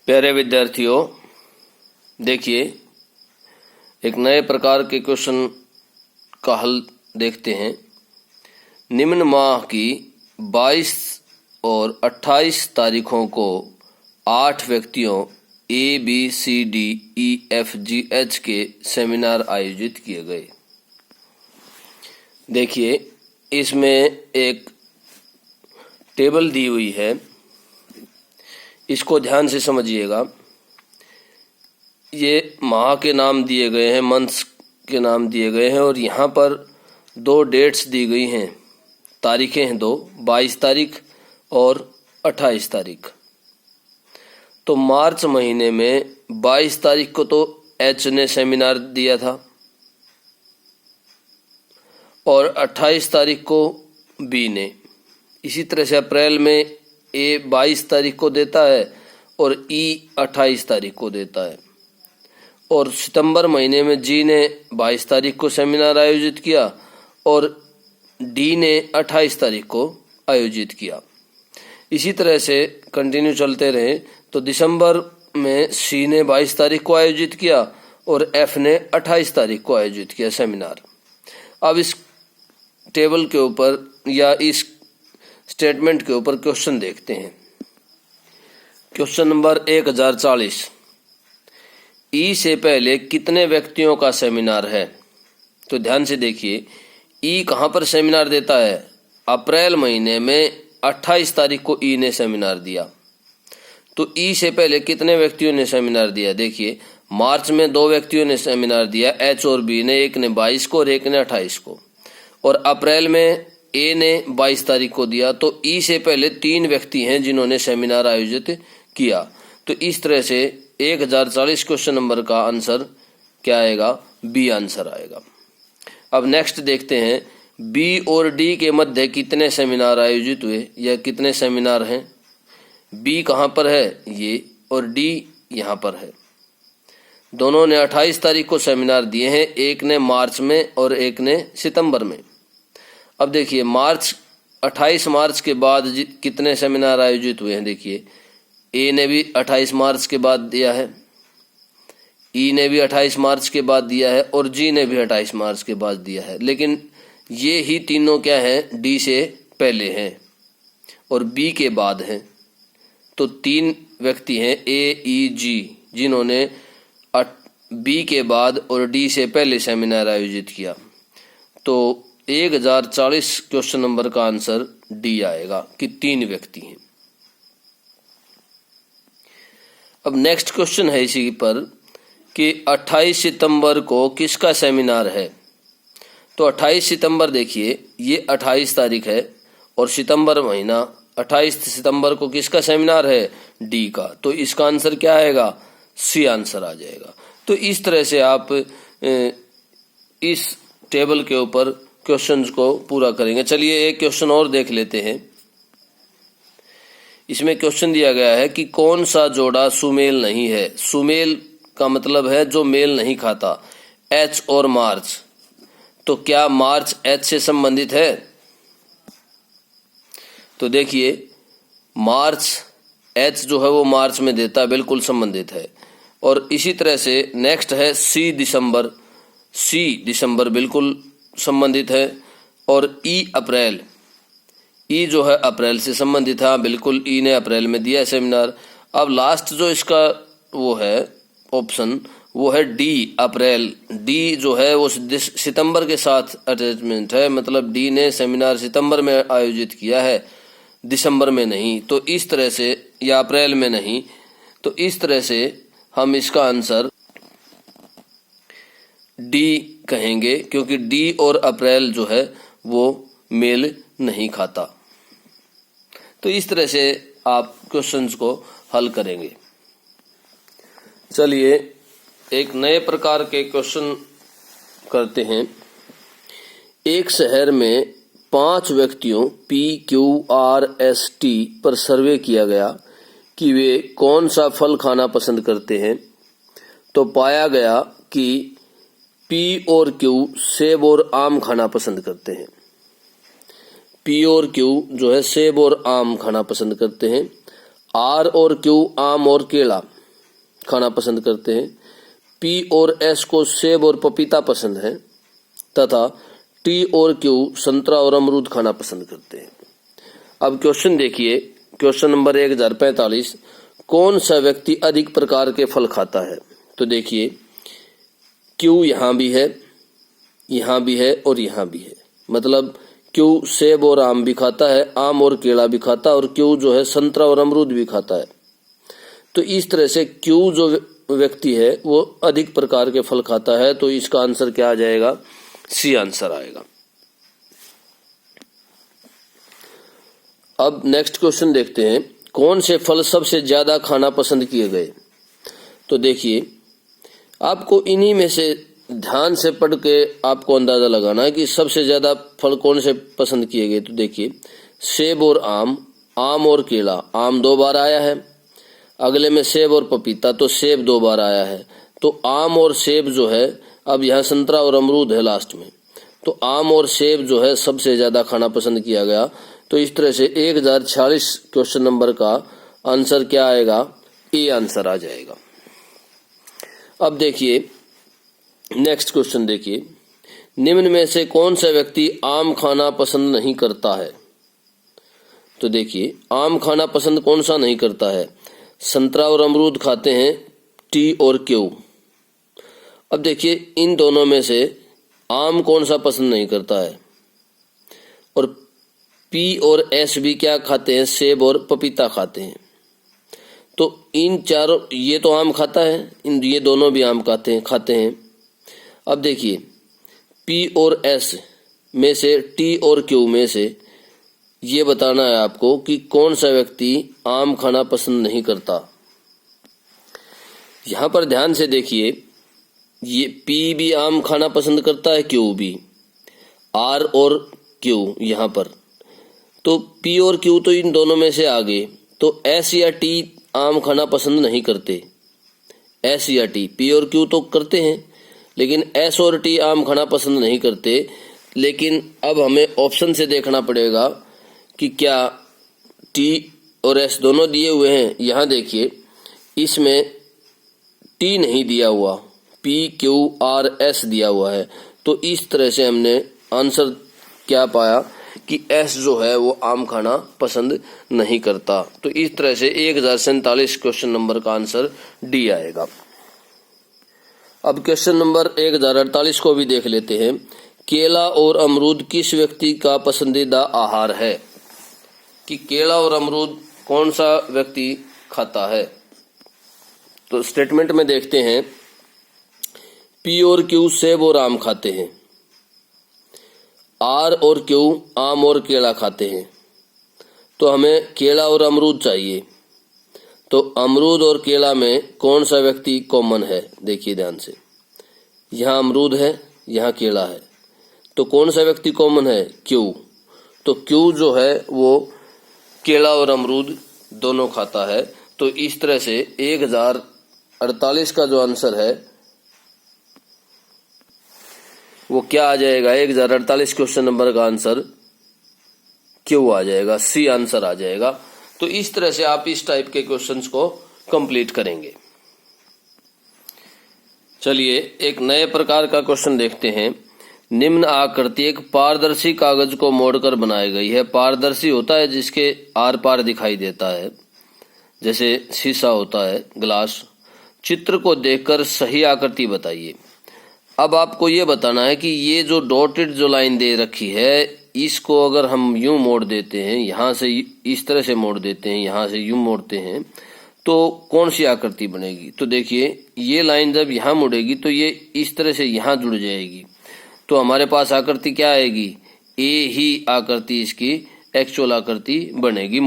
प्यारे विद्यार्थियों, देखिए एक नए प्रकार के क्वेश्चन का हल देखते हैं। निम्न माह की 22 और 28 तारीखों को 8 व्यक्तियों ABCDEFGH के सेमिनार आयोजित किए गए। देखिए इसमें एक टेबल दी हुई है, इसको ध्यान से समझिएगा। ये माह के नाम दिए गए हैं, मंथ्स के नाम दिए गए हैं और यहाँ पर 2 डेट्स दी गई हैं, तारीखें हैं 2, 22 तारीख और 28 तारीख। तो मार्च महीने में 22 तारीख को तो एच ने सेमिनार दिया था और 28 तारीख को बी ने। इसी तरह से अप्रैल में ए 22 तारीख को देता है और ई 28 तारीख को देता है। और सितंबर महीने में जी ने 22 तारीख को सेमिनार आयोजित किया और डी ने 28 तारीख को आयोजित किया। इसी तरह से कंटिन्यू चलते रहे तो दिसंबर में सी ने 22 तारीख को आयोजित किया और एफ ने 28 तारीख को आयोजित किया सेमिनार। अब इस टेबल के ऊपर या इस स्टेटमेंट के ऊपर क्वेश्चन देखते हैं। क्वेश्चन नंबर 1040, ई से पहले कितने व्यक्तियों का सेमिनार है? तो ध्यान से देखिए, ई कहाँ पर सेमिनार देता है? अप्रैल महीने में 28 तारीख को ई ने सेमिनार दिया। तो ई से पहले कितने व्यक्तियों ने सेमिनार दिया? देखिए मार्च में 2 व्यक्तियों ने सेमिनार दिया, एच और बी ने, एक ने 22 को और एक ने 28 को। और अप्रैल में ए ने 22 तारीख को दिया। तो ई से पहले 3 व्यक्ति हैं जिन्होंने सेमिनार आयोजित किया। तो इस तरह से 1040 क्वेश्चन नंबर का आंसर क्या आएगा? बी आंसर आएगा। अब नेक्स्ट देखते हैं, बी और डी के मध्य कितने सेमिनार आयोजित हुए या कितने सेमिनार हैं? बी कहाँ पर है? ये, और डी यहाँ पर है। दोनों ने 28 तारीख को सेमिनार दिए हैं, एक ने मार्च में और एक ने सितंबर में। अब देखिए 28 मार्च के बाद कितने सेमिनार आयोजित हुए हैं? देखिए ए ने भी 28 मार्च के बाद दिया है, ई ने भी 28 मार्च के बाद दिया है और जी ने भी 28 मार्च के बाद दिया है। लेकिन ये ही तीनों क्या हैं? डी से पहले हैं और बी के बाद हैं। तो 3 व्यक्ति हैं ए, ई, जी, जिन्होंने बी के बाद और डी से पहले सेमिनार आयोजित किया। तो 1040 क्वेश्चन नंबर का आंसर डी आएगा कि 3 व्यक्ति हैं। अब नेक्स्ट क्वेश्चन है इसी पर कि 28 सितंबर को किसका सेमिनार है? तो 28 सितंबर, देखिए ये 28 तारीख है और सितंबर महीना, 28 सितंबर को किसका सेमिनार है? डी का। तो इसका आंसर क्या आएगा? सी आंसर आ जाएगा। तो इस तरह से आप इस टेबल के ऊपर क्वेश्चंस को पूरा करेंगे। चलिए एक क्वेश्चन और देख लेते हैं। इसमें क्वेश्चन दिया गया है कि कौन सा जोड़ा सुमेल नहीं है? सुमेल का मतलब है जो मेल नहीं खाता। एच और मार्च, तो क्या मार्च एच से संबंधित है? तो देखिए मार्च एच जो है वो मार्च में देता है, बिल्कुल संबंधित है। और इसी तरह से नेक्स्ट है सी दिसंबर, सी दिसंबर बिल्कुल संबंधित है। और ई अप्रैल, ई जो है अप्रैल से संबंधित है, बिल्कुल ई ने अप्रैल में दिया है सेमिनार। अब लास्ट जो इसका वो है ऑप्शन, वो है डी अप्रैल। डी जो है वो सितंबर के साथ अटैचमेंट है, मतलब डी ने सेमिनार सितंबर में आयोजित किया है, दिसंबर में नहीं। तो इस तरह से, या अप्रैल में नहीं, तो इस तरह से हम इसका आंसर डी कहेंगे, क्योंकि डी और अप्रैल जो है वो मेल नहीं खाता। तो इस तरह से आप क्वेश्चंस को हल करेंगे। चलिए एक नए प्रकार के क्वेश्चन करते हैं। एक शहर में 5 व्यक्तियों PQRST पर सर्वे किया गया कि वे कौन सा फल खाना पसंद करते हैं। तो पाया गया कि P और Q सेब और आम खाना पसंद करते हैं। P और Q जो है सेब और आम खाना पसंद करते हैं। R और Q आम और केला खाना पसंद करते हैं, पी और एस को सेब और पपीता पसंद है, तथा टी और क्यू संतरा और अमरूद खाना पसंद करते हैं। अब क्वेश्चन देखिए, क्वेश्चन नंबर 1045, कौन सा व्यक्ति अधिक प्रकार के फल खाता है? तो देखिए क्यू यहाँ भी है, यहाँ भी है और यहाँ भी है, मतलब क्यू सेब और आम भी खाता है, आम और केला भी खाता है, और क्यू जो है संतरा और अमरूद भी खाता है। तो इस तरह से क्यू जो व्यक्ति है वो अधिक प्रकार के फल खाता है, तो इसका आंसर क्या आ जाएगा? सी आंसर आएगा। अब नेक्स्ट क्वेश्चन देखते हैं, कौन से फल सबसे ज्यादा खाना पसंद किए गए? तो देखिए आपको इन्हीं में से ध्यान से पढ़ के आपको अंदाजा लगाना है कि सबसे ज्यादा फल कौन से पसंद किए गए। तो देखिए सेब और आम, आम और केला, आम 2 बार आया है, अगले में सेब और पपीता, तो सेब 2 बार आया है, तो आम और सेब जो है, अब यहाँ संतरा और अमरूद है लास्ट में, तो आम और सेब जो है सबसे ज्यादा खाना पसंद किया गया। तो इस तरह से 1046 क्वेश्चन नंबर का आंसर क्या आएगा? ए आंसर आ जाएगा। अब देखिए नेक्स्ट क्वेश्चन देखिए, निम्न में से कौन सा व्यक्ति आम खाना पसंद नहीं करता है? तो देखिए आम खाना पसंद कौन सा नहीं करता है? संतरा और अमरूद खाते हैं टी और क्यू। अब देखिए इन दोनों में से आम कौन सा पसंद नहीं करता है? और पी और एस भी क्या खाते हैं? सेब और पपीता खाते हैं। तो इन चारों, ये तो आम खाता है, ये दोनों भी आम खाते हैं। अब देखिए पी और एस में से, टी और क्यू में से ये बताना है आपको कि कौन सा व्यक्ति आम खाना पसंद नहीं करता। यहाँ पर ध्यान से देखिए, ये पी भी आम खाना पसंद करता है, क्यू भी, आर और क्यू यहाँ पर, तो पी और क्यू तो इन दोनों में से आगे, तो एस या टी आम खाना पसंद नहीं करते। एस या टी, पी और क्यू तो करते हैं, लेकिन एस और टी आम खाना पसंद नहीं करते। लेकिन अब हमें ऑप्शन से देखना पड़ेगा कि क्या टी और एस दोनों दिए हुए हैं। यहाँ देखिए इसमें टी नहीं दिया हुआ, पी क्यू आर एस दिया हुआ है, तो इस तरह से हमने आंसर क्या पाया कि एस जो है वो आम खाना पसंद नहीं करता। तो इस तरह से 1047 क्वेश्चन नंबर का आंसर डी आएगा। अब क्वेश्चन नंबर 1048 को भी देख लेते हैं, केला और अमरूद किस व्यक्ति का पसंदीदा आहार है? कि केला और अमरूद कौन सा व्यक्ति खाता है? तो स्टेटमेंट में देखते हैं, पी और क्यू सेब और आम खाते हैं, आर और क्यू आम और केला खाते हैं, तो हमें केला और अमरूद चाहिए। तो अमरूद और केला में कौन सा व्यक्ति कॉमन है? देखिए ध्यान से, यहाँ अमरूद है, यहाँ केला है, तो कौन सा व्यक्ति कॉमन है? क्यू। तो क्यू जो है वो केला और अमरूद दोनों खाता है। तो इस तरह से 1048 का जो आंसर है वो क्या आ जाएगा? 1048 क्वेश्चन नंबर का आंसर क्यू आ जाएगा, सी आंसर आ जाएगा। तो इस तरह से आप इस टाइप के क्वेश्चंस को कंप्लीट करेंगे। चलिए एक नए प्रकार का क्वेश्चन देखते हैं। निम्न आकृति एक पारदर्शी कागज को मोड़कर बनाई गई है। पारदर्शी होता है जिसके आर पार दिखाई देता है, जैसे शीशा होता है, ग्लास। चित्र को देखकर सही आकृति बताइए। अब आपको ये बताना है कि ये जो डॉटेड जो लाइन दे रखी है, इसको अगर हम यूं मोड़ देते हैं, यहाँ से इस तरह से मोड़ देते हैं, यहाँ से यूं मोड़ते हैं, तो कौन सी आकृति बनेगी? तो देखिए ये लाइन जब यहाँ मुड़ेगी तो ये इस तरह से यहाँ जुड़ जाएगी, तो हमारे पास आकृति क्या आएगी? ए ही आकृति इसकी एक्चुअल आकृति बनेगी।